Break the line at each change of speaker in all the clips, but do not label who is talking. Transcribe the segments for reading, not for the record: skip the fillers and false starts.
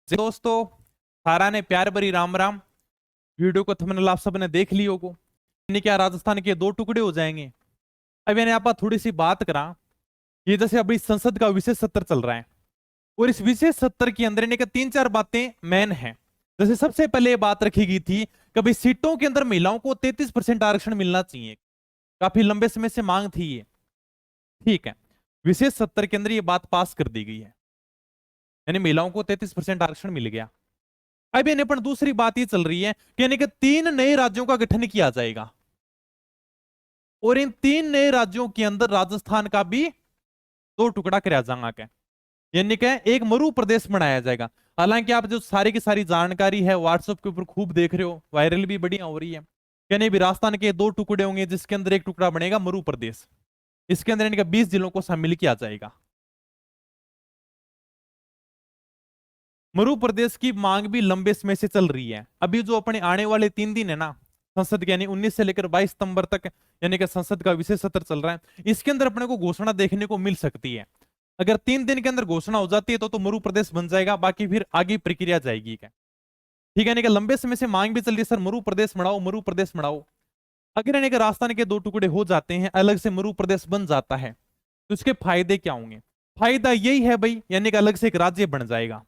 दोस्तों, सारा ने प्यार भरी राम राम। वीडियो को थंबनेल आप सबने देख लियो को। यानी क्या राजस्थान के दो टुकड़े हो जाएंगे। अब यानी आप थोड़ी सी बात करा। ये जैसे अभी संसद का विशेष सत्र चल रहा है और इस विशेष सत्र के अंदर यानी कि तीन चार बातें मेन हैं। जैसे सबसे पहले ये बात रखी गई थी कभी सीटों के अंदर महिलाओं को 33% आरक्षण मिलना चाहिए। काफी लंबे समय से मांग थी ये। ठीक है, विशेष सत्र के अंदर ये बात पास कर दी गई है, यानी महिलाओं को 33% आरक्षण मिल गया। अब यानी पर दूसरी बात ये चल रही है कि यानी कि तीन नए राज्यों का गठन किया जाएगा और इन तीन नए राज्यों के अंदर राजस्थान का भी दो टुकड़ा कराया जाएगा। यानी कि एक मरु प्रदेश बनाया जाएगा। हालांकि आप जो सारी की सारी जानकारी है व्हाट्सएप के ऊपर खूब देख रहे हो, वायरल भी बढ़िया हो रही है। यानी भी राजस्थान के दो टुकड़े होंगे जिसके अंदर एक टुकड़ा बनेगा मरु प्रदेश। इसके अंदर यानी कि 20 जिलों को शामिल किया जाएगा। मरु प्रदेश की मांग भी लंबे समय से चल रही है। अभी जो अपने आने वाले 3 दिन है ना संसद के, यानी 19 से लेकर 22 सितंबर तक, यानी कि संसद का विशेष सत्र चल रहा है। इसके अंदर अपने को घोषणा देखने को मिल सकती है। अगर 3 दिन के अंदर घोषणा हो जाती है तो मरु प्रदेश बन जाएगा। बाकी फिर आगे प्रक्रिया जाएगी क्या। ठीक है, यानी कि लंबे समय से मांग भी चल रही है, सर मरु प्रदेश बढ़ाओ, मरु प्रदेश बढ़ाओ। अगर यानी कि राजस्थान के दो टुकड़े हो जाते हैं, अलग से मरु प्रदेश बन जाता है, तो इसके फायदे क्या होंगे। फायदा यही है भाई, यानी कि अलग से एक राज्य बन जाएगा।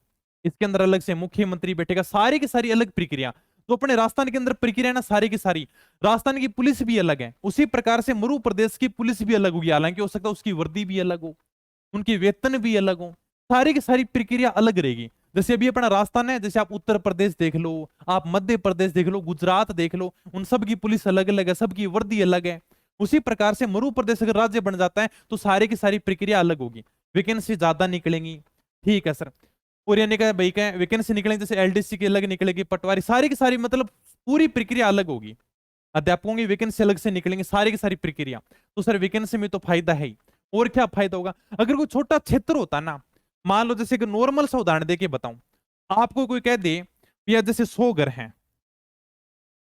इसके अंदर अलग से मुख्यमंत्री बैठेगा, सारी की सारी अलग प्रक्रिया। तो अपने राजस्थान के अंदर प्रक्रिया ना सारी की सारी। राजस्थान की पुलिस भी अलग है, उसी प्रकार से मरु प्रदेश की पुलिस भी अलग होगी। हालांकि हो सकता है उसकी वर्दी भी अलग हो, उनके वेतन भी अलग हो, सारी की सारी प्रक्रिया अलग रहेगी। जैसे अभी अपना राजस्थान है, जैसे आप उत्तर प्रदेश देख लो, आप मध्य प्रदेश देख लो, गुजरात देख लो, उन सब की पुलिस अलग अलग है, सबकी वर्दी अलग है। उसी प्रकार से मरु प्रदेश अगर राज्य बन जाता है तो सारी की सारी प्रक्रिया अलग होगी। वैकेंसी ज्यादा निकलेंगी। ठीक है सर। और यानी क्या भाई, क्या वैकेंसी निकलेंगे, जैसे एलडीसी की अलग निकलेगी, पटवारी, सारी की सारी मतलब पूरी प्रक्रिया अलग होगी। अध्यापकों की वैकेंसी अलग से निकलेंगे, सारी की सारी प्रक्रिया। तो सर वैकेंसी में तो फायदा है ही। और क्या फायदा होगा, अगर कोई छोटा क्षेत्र होता ना, मान लो जैसे कि नॉर्मल सा उदाहरण देके बताऊं, आपको कोई कह दे भैया जैसे 100 घर हैं,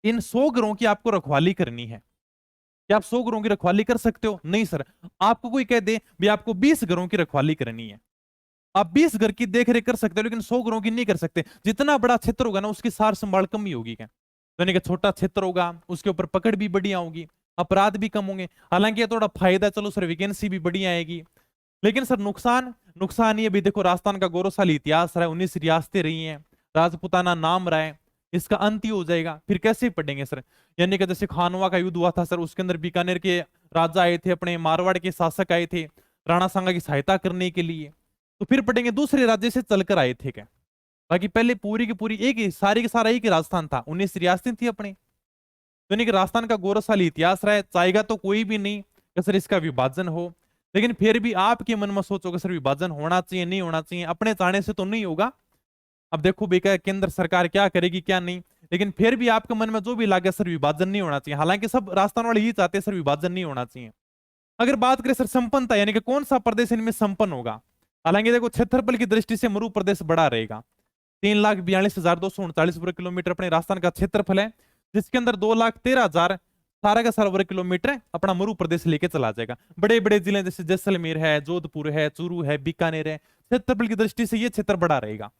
इन 100 घरों की आपको रखवाली करनी है, क्या आप 100 घरों की रखवाली कर सकते हो? नहीं सर। आपको कोई कह दे भैया आपको 20 घरों की रखवाली करनी है, आप 20 घर की देखरेख कर सकते हो, लेकिन 100 घरों की नहीं कर सकते। जितना बड़ा क्षेत्र होगा ना उसकी सार संभाल कम ही होगी क्या। यानी कि छोटा क्षेत्र होगा उसके ऊपर पकड़ भी बढ़िया होगी, अपराध भी कम होंगे। हालांकि ये थोड़ा फायदा, चलो सर वैकेंसी भी बढ़िया आएगी। लेकिन सर नुकसान, नुकसान ये भी देखो, राजस्थान का गौरवशाली इतिहास रहा है, 19 रियासतें रही हैं, राजपुताना नाम रहा है, इसका अंत ही हो जाएगा। फिर कैसे पढ़ेंगे सर। यानी कि जैसे खानवा का युद्ध हुआ था सर, उसके अंदर बीकानेर के राजा आए थे, अपने मारवाड़ के शासक आए थे राणा सांगा की सहायता करने के लिए। तो फिर पढ़ेंगे दूसरे राज्य से चलकर आए थे क्या। बाकी पहले पूरी की पूरी एक ही, सारी की सारा एक ही राजस्थान था, 19 रियासतें थी अपने। तो यानी कि राजस्थान का गौरवशाली इतिहास रहा है, चाहेगा तो कोई भी नहीं कि सर इसका विभाजन हो। लेकिन फिर भी आपके मन में सोचो कि सर विभाजन होना चाहिए नहीं होना चाहिए, अपने चाहने से तो नहीं होगा। अब देखो बेका केंद्र सरकार क्या करेगी क्या नहीं, लेकिन फिर भी आपके मन में जो भी लागे सर विभाजन नहीं होना चाहिए। हालांकि सब राजस्थान वाले ही चाहते हैं सर विभाजन नहीं होना चाहिए। अगर बात करें सर संपन्नता, यानी कि कौन सा प्रदेश इनमें संपन्न होगा। हालांकि देखो क्षेत्रफल की दृष्टि से मरु प्रदेश बड़ा रहेगा। 3,42,239 वर्ग किलोमीटर अपने राजस्थान का क्षेत्रफल है, जिसके अंदर 2,13,000 सारा का सारा वर्ग किलोमीटर अपना मरु प्रदेश लेके चला जाएगा। बड़े बड़े जिले जैसे जैसलमेर है, जोधपुर है, चूरू है, बीकानेर है, क्षेत्रफल की दृष्टि से ये क्षेत्र बड़ा रहेगा।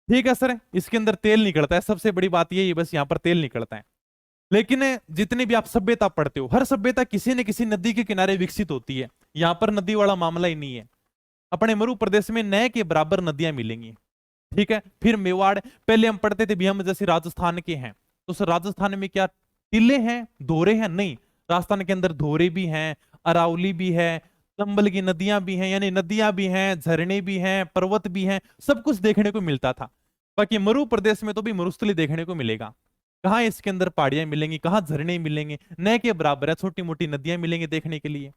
ठीक है सर। इसके अंदर तेल निकलता है, सबसे बड़ी बात यही है, बस यहाँ पर तेल निकलता है। लेकिन जितनी भी आप सभ्यता पढ़ते हो, हर सभ्यता किसी न किसी नदी के किनारे विकसित होती है। यहाँ पर नदी वाला मामला ही नहीं है। अपने मरु प्रदेश में नए के बराबर नदियां मिलेंगी। ठीक है। फिर मेवाड़, पहले हम पढ़ते थे भी हम जैसे राजस्थान के हैं, तो सर राजस्थान में क्या टीले हैं, धोरे हैं? नहीं, राजस्थान के अंदर धोरे भी हैं, अरावली भी है, चंबल की नदियां भी हैं, यानी नदियां भी हैं, झरने भी हैं, पर्वत भी हैं, सब कुछ देखने को मिलता था। बाकी मरु प्रदेश में तो भी मरुस्थली देखने को मिलेगा। कहाँ इसके अंदर पहाड़ियां मिलेंगी, कहाँ झरने मिलेंगे, न के बराबर है, छोटी मोटी नदियां मिलेंगी देखने के लिए।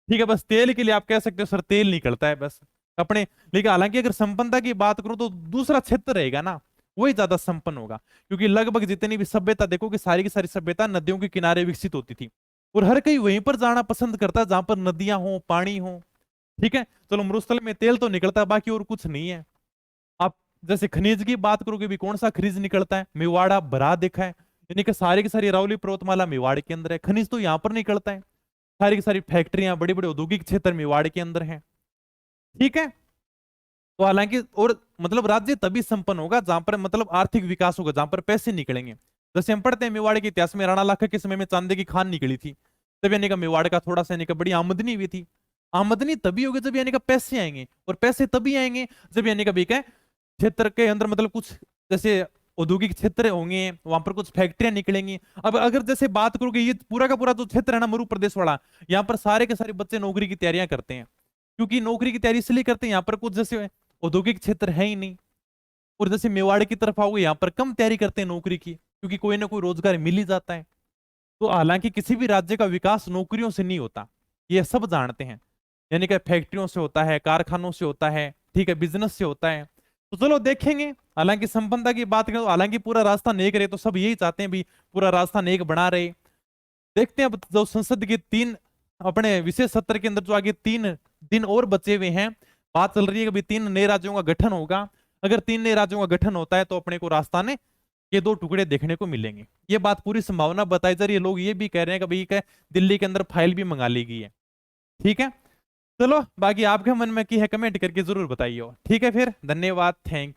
ठीक है, बस तेल के लिए आप कह सकते हो सर तेल निकलता है बस अपने। लेकिन हालांकि अगर संपन्नता की बात करूं तो दूसरा क्षेत्र रहेगा ना, वही ज्यादा संपन्न होगा। क्योंकि लगभग जितनी भी सभ्यता देखो कि सारी की सारी सभ्यता नदियों के किनारे विकसित होती थी, और हर कोई वहीं पर जाना पसंद करता है जहां पर नदियां हो, पानी हो। ठीक है, चलो मरुस्थल में तेल तो निकलता है, बाकी और कुछ नहीं है। आप जैसे खनिज की बात करोगे भी, कौन सा खनिज निकलता है? मेवाड़ आप भरा देखा है, यानी कि सारी की सारी अरावली पर्वतमाला मेवाड़ के अंदर है, खनिज तो यहाँ पर निकलता है। सारी की सारी फैक्ट्रियां, बड़ी बड़ी औद्योगिक क्षेत्र मेवाड़ के अंदर हैं। ठीक है। तो हालांकि और मतलब राज्य तभी संपन्न होगा जहां पर मतलब आर्थिक विकास होगा, जहां पर पैसे निकलेंगे। जैसे हम पढ़ते हैं मेवाड़ के इतिहास में राणा लाखा के समय में चांदी की खान निकली थी, तब यानी का मेवाड़ का थोड़ा सा यानी का बड़ी आमदनी हुई थी। आमदनी तभी होगी जब यानी का पैसे आएंगे, और पैसे तभी आएंगे जब यानी का भी क्या क्षेत्र के अंदर मतलब कुछ जैसे औद्योगिक क्षेत्र होंगे, वहां पर कुछ फैक्ट्रियां निकलेंगी। अब अगर जैसे बात करोगे, ये पूरा का पूरा जो क्षेत्र है ना मरु प्रदेश वाला, यहाँ पर सारे के सारे बच्चे नौकरी की तैयारियां करते हैं। क्योंकि नौकरी की तैयारी इसलिए करते हैं, यहाँ पर कुछ जैसे औद्योगिक क्षेत्र है ही नहीं। और जैसे मेवाड़ की तरफ आओगे, यहाँ पर कम तैयारी करते हैं नौकरी की, क्योंकि कोई ना कोई रोजगार मिल ही जाता है। तो हालांकि किसी भी राज्य का विकास नौकरियों से नहीं होता, ये सब जानते हैं। यानी कि फैक्ट्रियों से होता है, कारखानों से होता है, ठीक है, बिजनेस से होता है। तो चलो देखेंगे। हालांकि संपन्नता की बात करें तो हालांकि पूरा राजस्थान एक रहे, तो सब यही चाहते हैं भी पूरा राजस्थान एक बना रहे। देखते हैं अब जो संसद के तीन अपने विशेष सत्र के अंदर जो आगे 3 दिन और बचे हुए हैं, बात चल रही है कि भाई 3 नए राज्यों का गठन होगा। अगर 3 नए राज्यों का गठन होता है तो अपने को राजस्थान के 2 टुकड़े देखने को मिलेंगे। ये बात पूरी संभावना बताई जा रही है। लोग ये भी कह रहे हैं कि भाई क्या दिल्ली के अंदर फाइल भी मंगा ली गई है। ठीक है, चलो बाकी आपके मन में की है कमेंट करके जरूर बताइए। ठीक है, फिर धन्यवाद, थैंक यू।